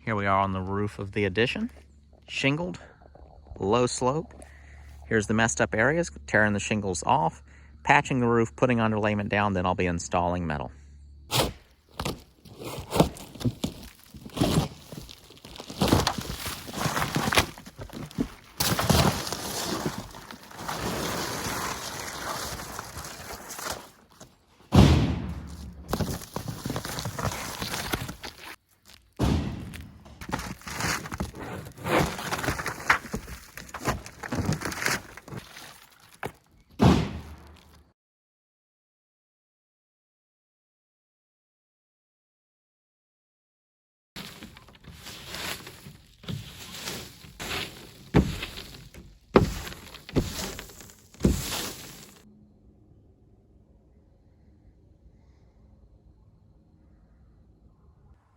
Here we are on the roof of the addition, shingled, low slope. Here's the messed up areas, tearing the shingles off, patching the roof, putting underlayment down, then I'll be installing metal.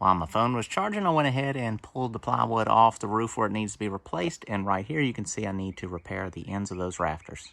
While my phone was charging, I went ahead and pulled the plywood off the roof where it needs to be replaced, and right here you can see I need to repair the ends of those rafters.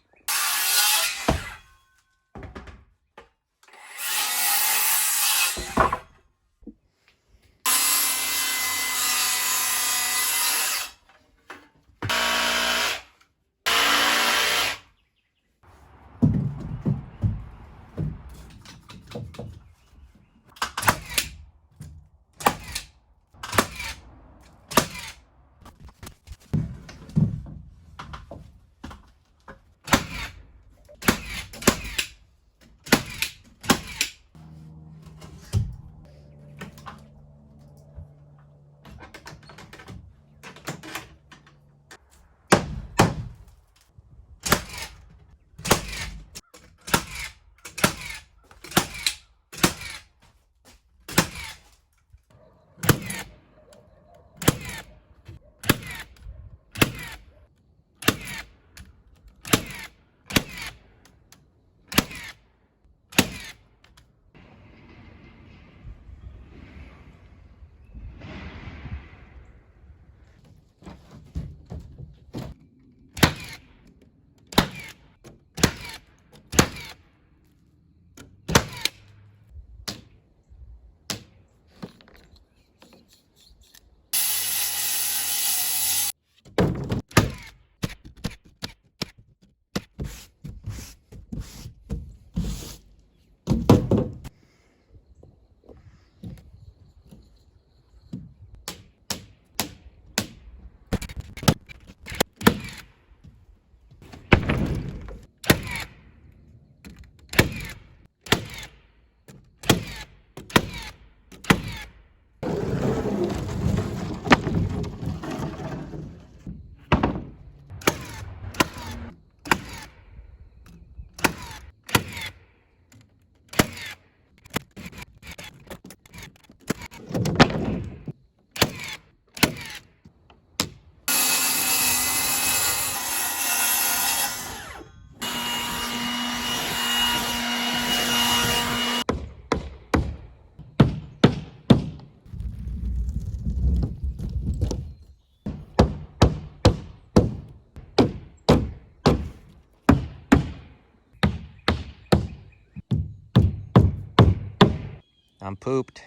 I'm pooped,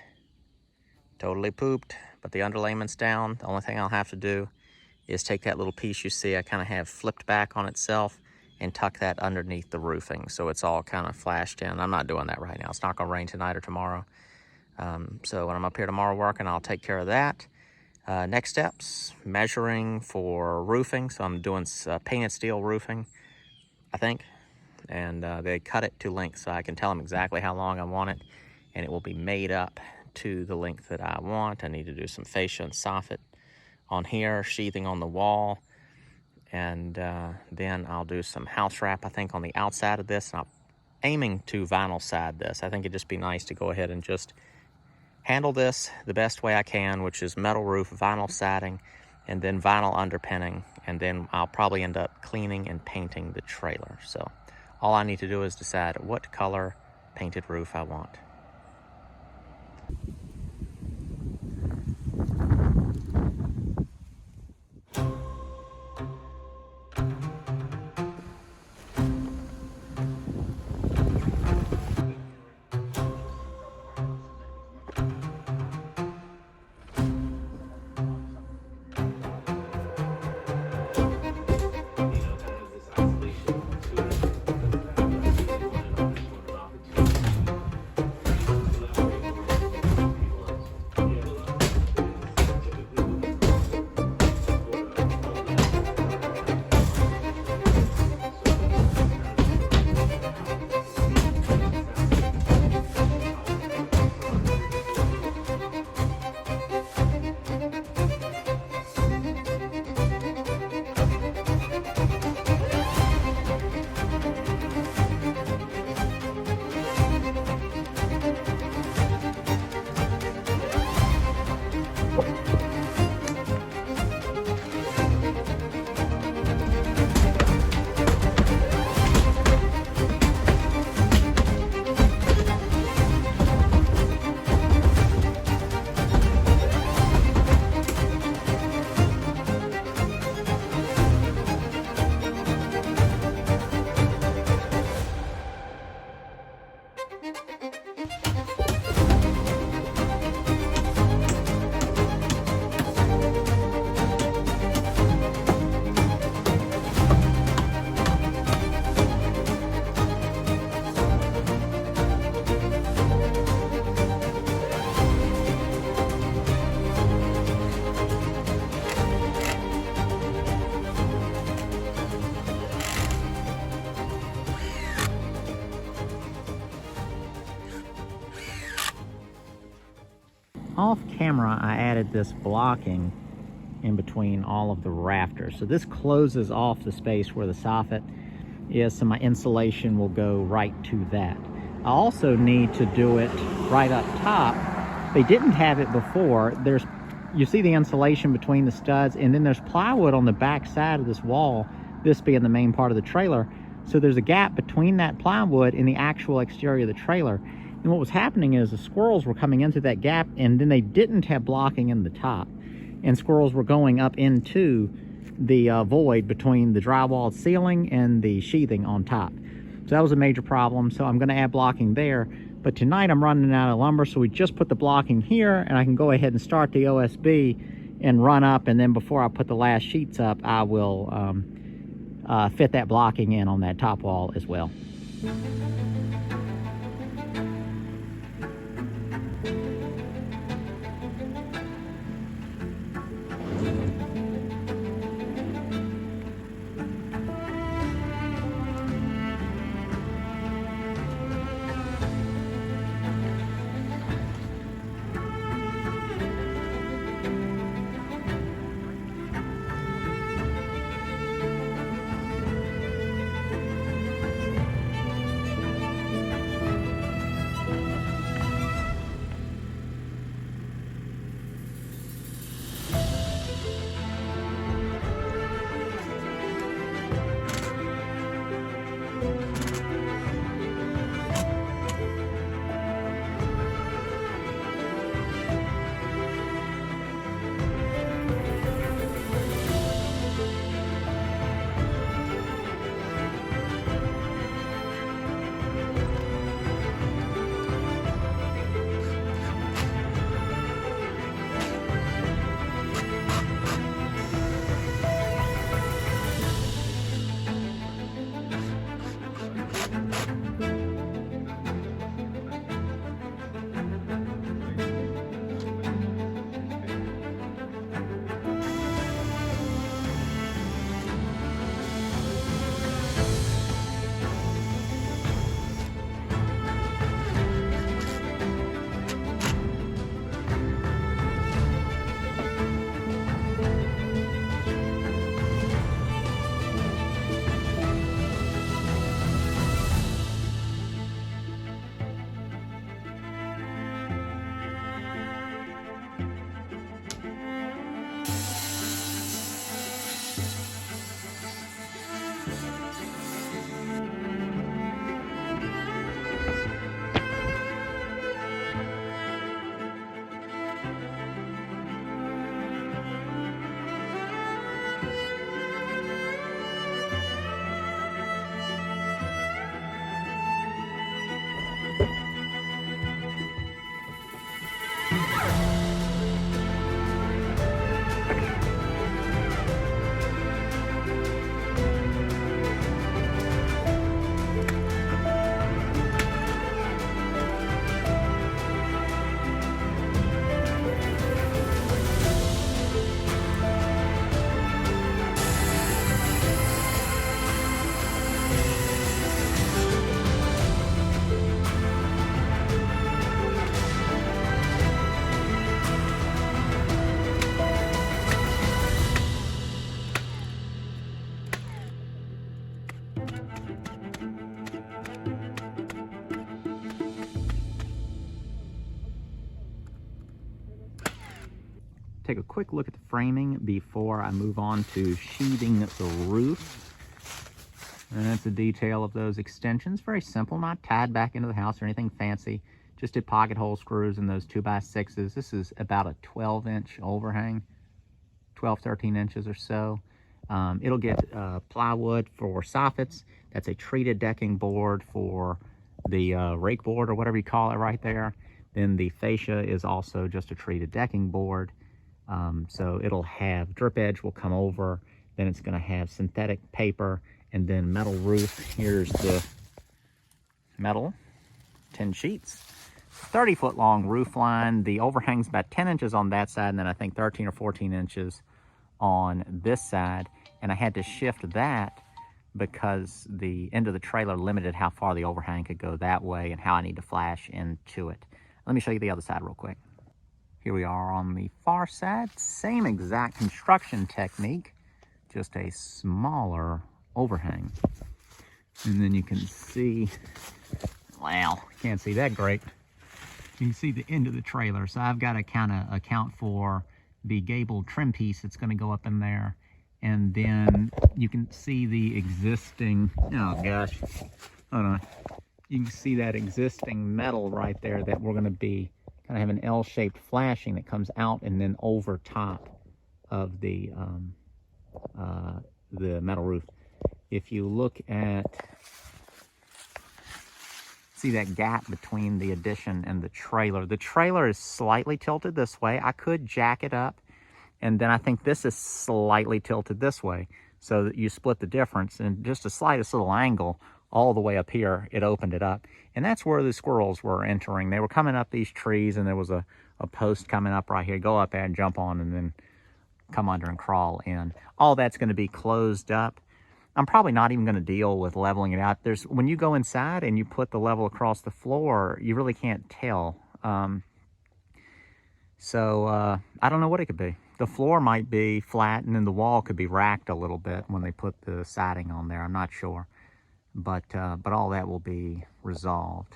totally pooped, but the underlayment's down. The only thing I'll have to do is take that little piece you see I kind of have flipped back on itself and tuck that underneath the roofing so it's all kind of flashed in. I'm not doing that right now. It's not gonna rain tonight or tomorrow. So when I'm up here tomorrow working, I'll take care of that. Next steps, measuring for roofing. So I'm doing painted steel roofing, I think. And they cut it to length so I can tell them exactly how long I want it, and it will be made up to the length that I want. I need to do some fascia and soffit on here, sheathing on the wall, and then I'll do some house wrap, I think, on the outside of this. And I'm aiming to vinyl side this. I think it'd just be nice to go ahead and just handle this the best way I can, which is metal roof, vinyl siding, and then vinyl underpinning, and then I'll probably end up cleaning and painting the trailer. So all I need to do is decide what color painted roof I want. off camera, I added this blocking in between all of the rafters. So this closes off the space where the soffit is, so my insulation will go right to that. I also need to do it right up top. They didn't have it before. You see the insulation between the studs, and then there's plywood on the back side of this wall, this being the main part of the trailer. So there's a gap between that plywood and the actual exterior of the trailer. And what was happening is the squirrels were coming into that gap, and then they didn't have blocking in the top. And squirrels were going up into the void between the drywall ceiling and the sheathing on top. So that was a major problem. So I'm going to add blocking there. But tonight I'm running out of lumber, so we just put the blocking here, and I can go ahead and start the OSB and run up. And then before I put the last sheets up, I will fit that blocking in on that top wall as well. Take a quick look at the framing before I move on to sheathing the roof. And that's a detail of those extensions. Very simple, not tied back into the house or anything fancy. Just did pocket hole screws in those 2x6s. This is about a 12-inch overhang, 12, 13 inches or so. It'll get plywood for soffits. That's a treated decking board for the rake board or whatever you call it right there. Then the fascia is also just a treated decking board. So it'll have drip edge will come over, then it's going to have synthetic paper, and then metal roof. Here's the metal 10 sheets, 30-foot long roof line. The overhang's about 10 inches on that side, and then I think 13 or 14 inches on this side. And I had to shift that because the end of the trailer limited how far the overhang could go that way and how I need to flash into it. Let me show you the other side real quick. Here we are on the far side. Same exact construction technique, just a smaller overhang. And then you can see, well, can't see that great. You can see the end of the trailer. So I've got to kind of account for the gable trim piece that's going to go up in there. And then you can see the existing, oh gosh, hold on. You can see that existing metal right there that we're going to be kind of have an L-shaped flashing that comes out and then over top of the metal roof. If you look at, see that gap between the addition and the trailer is slightly tilted this way. I could jack it up, and then I think this is slightly tilted this way, so that you split the difference, and just the slightest little angle all the way up here, it opened it up. And that's where the squirrels were entering. They were coming up these trees, and there was a post coming up right here. Go up there and jump on, and then come under and crawl in. All that's going to be closed up. I'm probably not even going to deal with leveling it out. When you go inside and you put the level across the floor, you really can't tell. I don't know what it could be. The floor might be flat, and then the wall could be racked a little bit when they put the siding on there. I'm not sure. But all that will be resolved.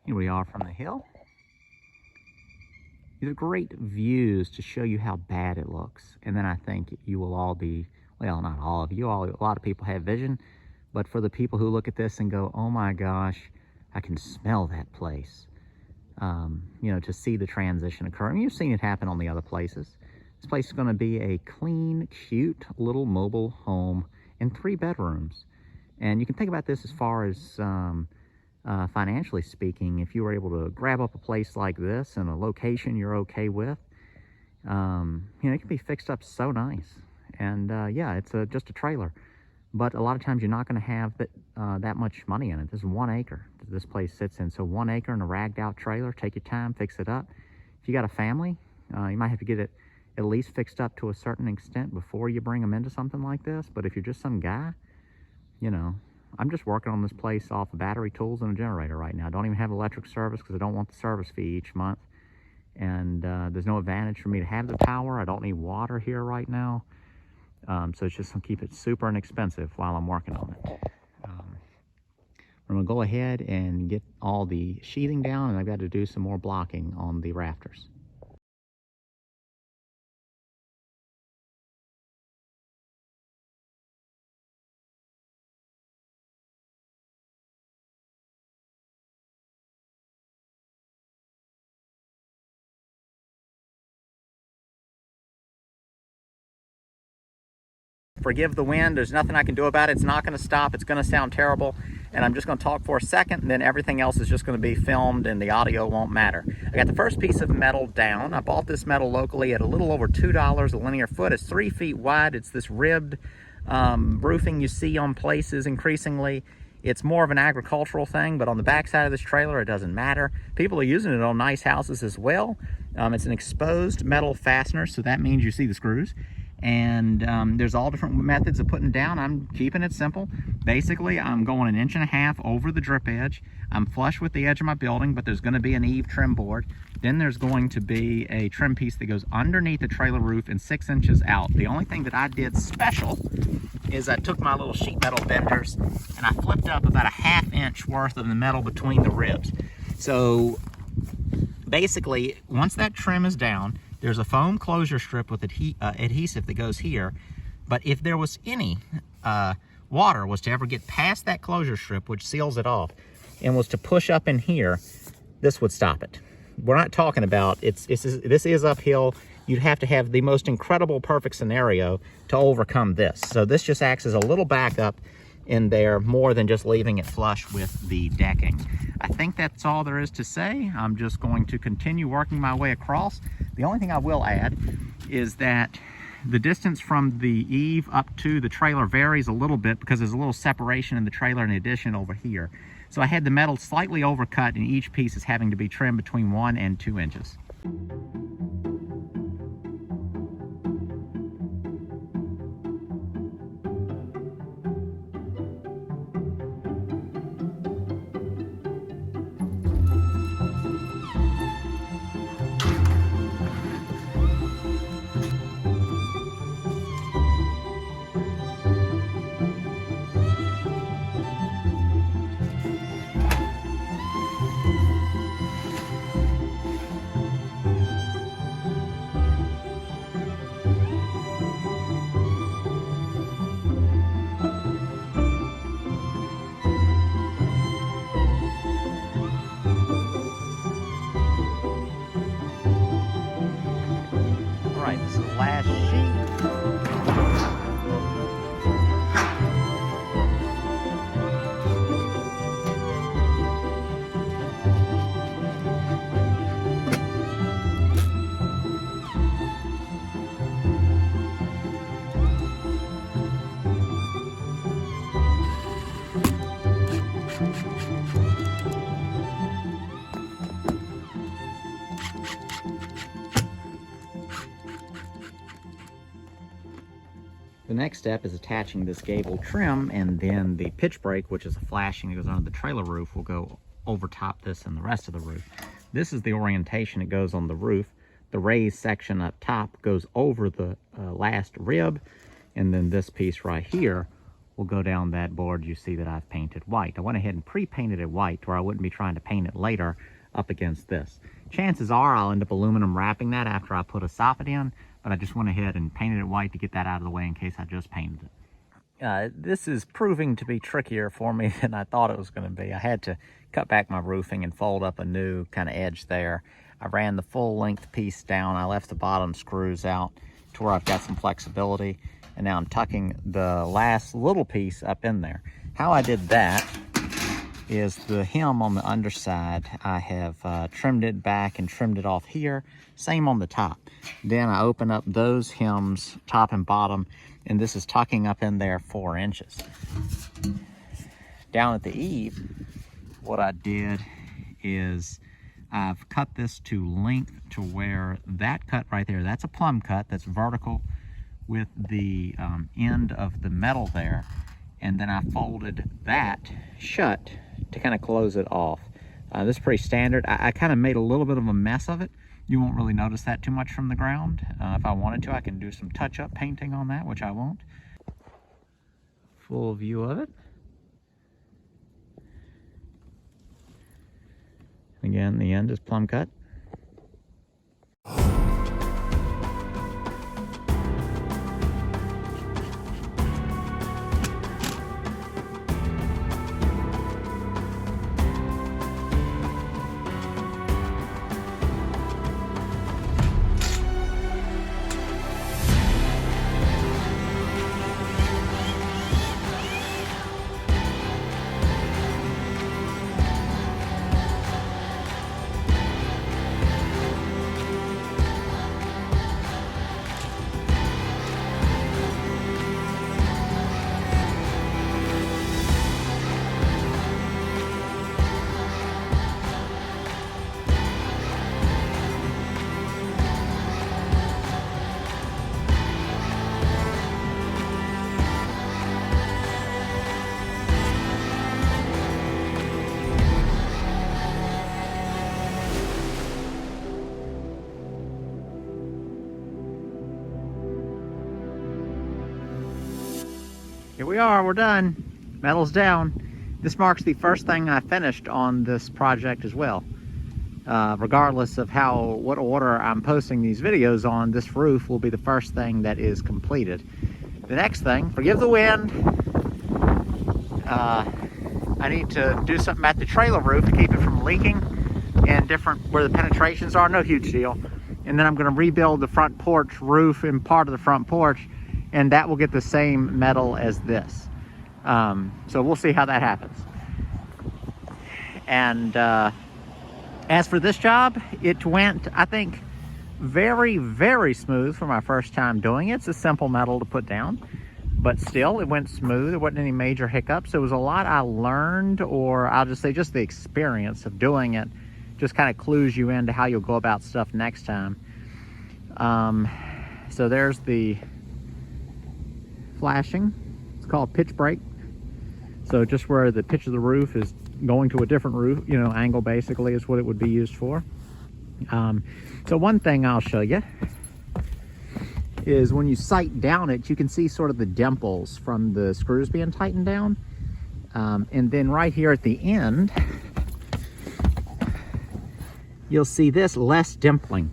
Here we are from the hill. These are great views to show you how bad it looks. And then I think you will all be, well, not all of you, a lot of people have vision, but for the people who look at this and go, oh my gosh, I can smell that place. You know, to see the transition occur. I mean, you've seen it happen on the other places. This place is going to be a clean, cute little mobile home in 3 bedrooms. And you can think about this as far as financially speaking. If you were able to grab up a place like this and a location you're okay with, you know, it can be fixed up so nice. And yeah, it's just a trailer. But a lot of times you're not going to have that much money in it. This is 1 acre that this place sits in. So 1 acre in a ragged out trailer, take your time, fix it up. If you got a family, you might have to get it at least fixed up to a certain extent before you bring them into something like this. But if you're just some guy, you know, I'm just working on this place off of battery tools and a generator right now. I don't even have electric service because I don't want the service fee each month. And there's no advantage for me to have the power. I don't need water here right now. So it's just going to keep it super inexpensive while I'm working on it. I'm going to go ahead and get all the sheathing down, and I've got to do some more blocking on the rafters. Forgive the wind, there's nothing I can do about it. It's not going to stop, it's going to sound terrible, and I'm just going to talk for a second, and then everything else is just going to be filmed and the audio won't matter. I got the first piece of metal down. I bought this metal locally at a little over $2 a linear foot. It's 3 feet wide. It's this ribbed roofing you see on places increasingly. It's more of an agricultural thing, but on the back side of this trailer, it doesn't matter. People are using it on nice houses as well. It's an exposed metal fastener, so that means you see the screws. And there's all different methods of putting down. I'm keeping it simple. Basically, I'm going 1.5 inches over the drip edge. I'm flush with the edge of my building, but there's going to be an eave trim board. Then there's going to be a trim piece that goes underneath the trailer roof and 6 inches out. The only thing that I did special is I took my little sheet metal benders and I flipped up about a 1/2 inch worth of the metal between the ribs. So basically, once that trim is down, there's a foam closure strip with adhesive that goes here. But if there was any water was to ever get past that closure strip, which seals it off, and was to push up in here, this would stop it. We're not talking about, this is uphill. You'd have to have the most incredible perfect scenario to overcome this. So this just acts as a little backup in there, more than just leaving it flush with the decking. I think that's all there is to say. I'm just going to continue working my way across. The only thing I will add is that the distance from the eave up to the trailer varies a little bit because there's a little separation in the trailer in addition over here. So I had the metal slightly overcut, and each piece is having to be trimmed between 1 and 2 inches. right, this is the last sheet. The next step is attaching this gable trim, and then the pitch brake, which is a flashing that goes under the trailer roof, will go over top this and the rest of the roof. This is the orientation it goes on the roof. The raised section up top goes over the last rib, and then this piece right here will go down that board you see that I've painted white. I went ahead and pre-painted it white where I wouldn't be trying to paint it later up against this. Chances are I'll end up aluminum wrapping that after I put a soffit in, but I just went ahead and painted it white to get that out of the way in case I just painted it. This is proving to be trickier for me than I thought it was going to be. I had to cut back my roofing and fold up a new kind of edge there. I ran the full length piece down. I left the bottom screws out to where I've got some flexibility, and now I'm tucking the last little piece up in there. How I did that is the hem on the underside, I have trimmed it back and trimmed it off here. Same on the top. Then I open up those hems, top and bottom, and this is tucking up in there 4 inches. Down at the eave, what I did is I've cut this to length to where that cut right there, that's a plumb cut, that's vertical with the end of the metal there. And then I folded that shut to kind of close it off. This is pretty standard. I kind of made a little bit of a mess of it. You won't really notice that too much from the ground. If I wanted to, I can do some touch-up painting on that, which I won't. Full view of it. Again, the end is plumb cut. Here we are, we're done. Metal's down. This marks the first thing I finished on this project as well. Regardless of what order I'm posting these videos on, this roof will be the first thing that is completed. The next thing, forgive the wind, I need to do something at the trailer roof to keep it from leaking and where the penetrations are, no huge deal. And then I'm gonna rebuild the front porch roof and part of the front porch, and that will get the same metal as this. So we'll see how that happens. And as for this job, it went, I think, very, very smooth for my first time doing it. It's a simple metal to put down, but still it went smooth. There wasn't any major hiccups. There was a lot I learned, or I'll just say just the experience of doing it just kind of clues you into how you'll go about stuff next time. So there's the flashing. It's called pitch brake. So just where the pitch of the roof is going to a different roof, angle basically is what it would be used for. So one thing I'll show you is when you sight down it, you can see sort of the dimples from the screws being tightened down. And then right here at the end, you'll see this less dimpling.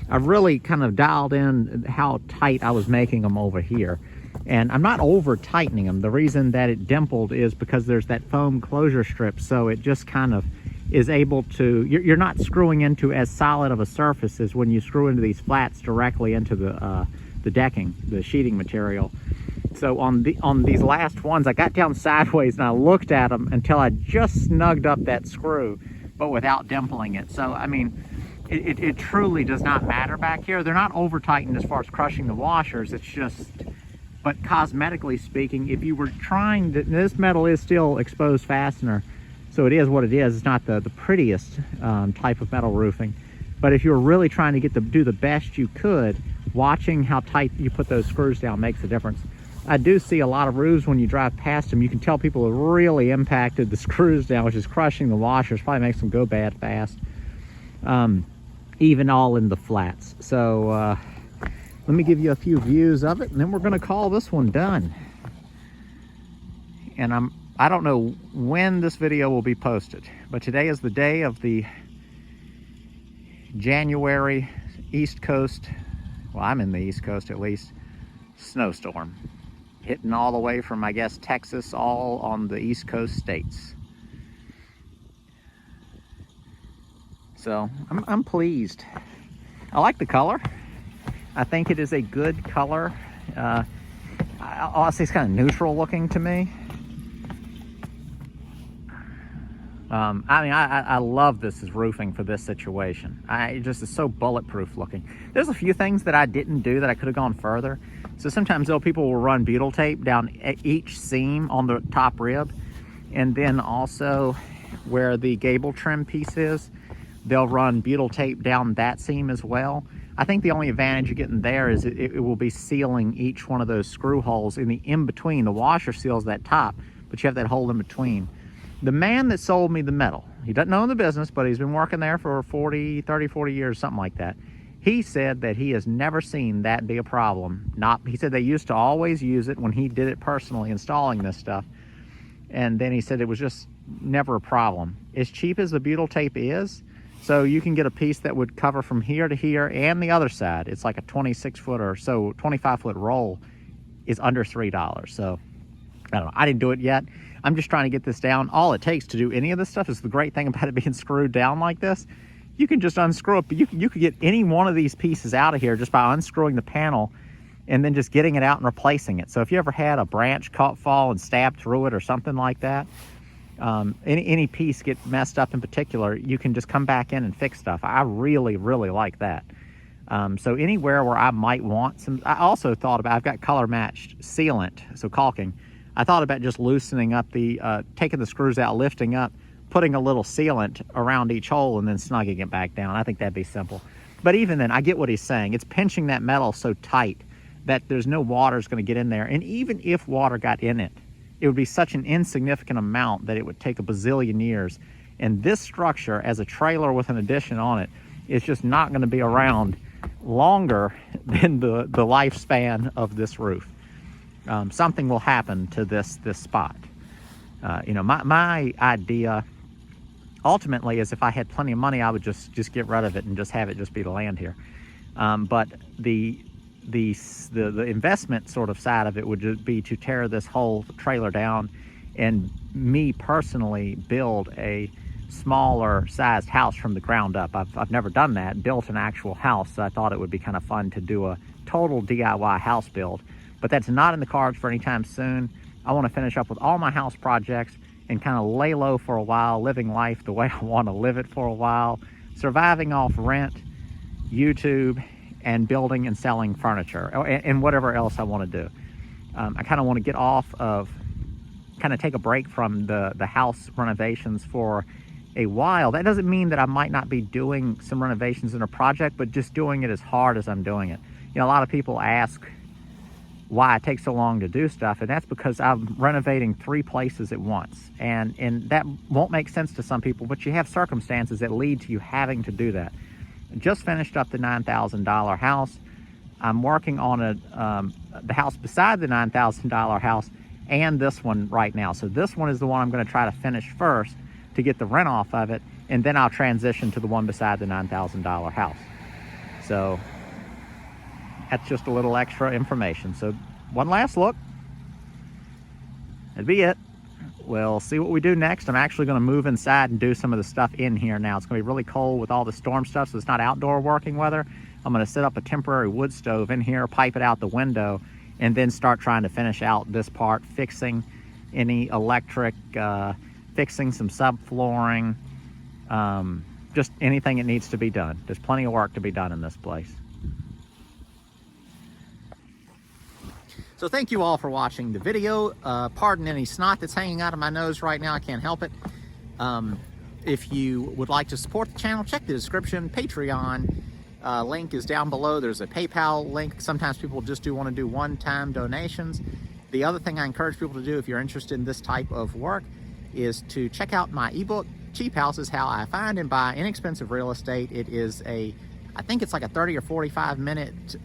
I've really kind of dialed in how tight I was making them over here. And I'm not over tightening them. The reason that it dimpled is because there's that foam closure strip, so it just kind of is able to, you're not screwing into as solid of a surface as when you screw into these flats directly into the decking, the sheeting material. So on these last ones, I got down sideways and I looked at them until I just snugged up that screw, but without dimpling it. So, I mean, it truly does not matter back here. They're not over tightened as far as crushing the washers. It's just, but cosmetically speaking, if you were trying to, this metal is still exposed fastener, so it is what it is. It's not the prettiest type of metal roofing. But if you were really trying to do the best you could, watching how tight you put those screws down makes a difference. I do see a lot of roofs when you drive past them, you can tell people have really impacted the screws down, which is crushing the washers, probably makes them go bad fast. Even all in the flats. So let me give you a few views of it, and then we're going to call this one done. And I don't know when this video will be posted, but today is the day of the January East Coast, well, I'm in the East Coast at least, snowstorm. Hitting all the way from, I guess, Texas, all on the East Coast states. So I'm pleased. I like the color. I think it is a good color. I'll say it's kind of neutral looking to me. I mean, I love this as roofing for this situation. It just is so bulletproof looking. There's a few things that I didn't do that I could have gone further. So sometimes though, people will run butyl tape down each seam on the top rib, and then also where the gable trim piece is, they'll run butyl tape down that seam as well. I think the only advantage you're getting there is it will be sealing each one of those screw holes in between. The washer seals that top, but you have that hole in between. The man that sold me the metal, he doesn't own the business, but he's been working there for 30, 40 years, something like that. He said that he has never seen that be a problem. He said they used to always use it when he did it personally, installing this stuff. And then he said it was just never a problem. As cheap as the butyl tape is, so you can get a piece that would cover from here to here and the other side. It's like a 26-foot or so, 25-foot roll is under $3. So I don't know, I didn't do it yet. I'm just trying to get this down. All it takes to do any of this stuff is the great thing about it being screwed down like this. You can just unscrew it. You could get any one of these pieces out of here just by unscrewing the panel and then just getting it out and replacing it. So if you ever had a branch fall and stab through it or something like that, any piece get messed up in particular, you can just come back in and fix stuff. I really, really like that. So anywhere where I might want some, I also thought about, I've got color matched sealant, so caulking. I thought about just loosening up taking the screws out, lifting up, putting a little sealant around each hole and then snugging it back down. I think that'd be simple. But even then, I get what he's saying. It's pinching that metal so tight that there's no water's going to get in there. And even if water got in it, it would be such an insignificant amount that it would take a bazillion years. And this structure, as a trailer with an addition on it, is just not going to be around longer than the lifespan of this roof. Something will happen to this spot. You know, my idea ultimately is if I had plenty of money, I would just get rid of it and just have it just be the land here. But the investment sort of side of it would just be to tear this whole trailer down and me personally build a smaller sized house from the ground up. I've never done that, built an actual house, so I thought it would be kind of fun to do a total DIY house build. But that's not in the cards for any time soon. I want to finish up with all my house projects and kind of lay low for a while, living life the way I want to live it for a while, surviving off rent, YouTube, and building and selling furniture, and whatever else I want to do. I kind of want to get off of, kind of take a break from the house renovations for a while. That doesn't mean that I might not be doing some renovations in a project, but just doing it as hard as I'm doing it. You know, a lot of people ask why it takes so long to do stuff, and that's because I'm renovating 3 places at once, and that won't make sense to some people, but you have circumstances that lead to you having to do that. I just finished up the $9,000 house. I'm working on the house beside the $9,000 house and this one right now. So this one is the one I'm going to try to finish first to get the rent off of it, and then I'll transition to the one beside the $9,000 house. So that's just a little extra information. So one last look. That'd be it. we'll see what we do next. I'm actually going to move inside and do some of the stuff in here now. It's going to be really cold with all the storm stuff, so it's not outdoor working weather. I'm going to set up a temporary wood stove in here, pipe it out the window, and then start trying to finish out this part, fixing any electric, fixing some subflooring, just anything that needs to be done. There's plenty of work to be done in this place. So thank you all for watching the video. Pardon any snot that's hanging out of my nose right now, I can't help it. If you would like to support the channel, check the description. Patreon link is down below. There's a PayPal link. Sometimes people just do want to do one-time donations. The other thing I encourage people to do if you're interested in this type of work is to check out my ebook, Cheap Houses, How I Find and Buy Inexpensive Real Estate. It is I think it's like a 30 or 45 minute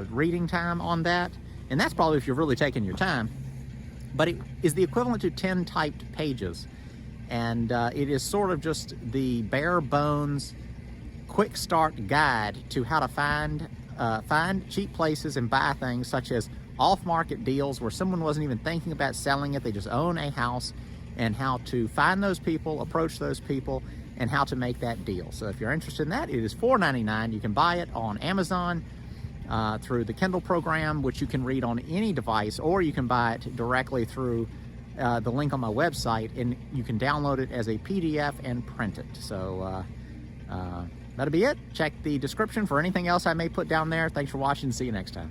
reading time on that. And that's probably if you're really taking your time. But it is the equivalent to 10 typed pages. And it is sort of just the bare bones, quick start guide to how to find cheap places and buy things such as off-market deals where someone wasn't even thinking about selling it. They just own a house, and how to find those people, approach those people, and how to make that deal. So if you're interested in that, it is $4.99. You can buy it on Amazon, through the Kindle program, which you can read on any device, or you can buy it directly through the link on my website, and you can download it as a PDF and print it. So that'll be it. Check the description for anything else I may put down there. Thanks for watching. See you next time.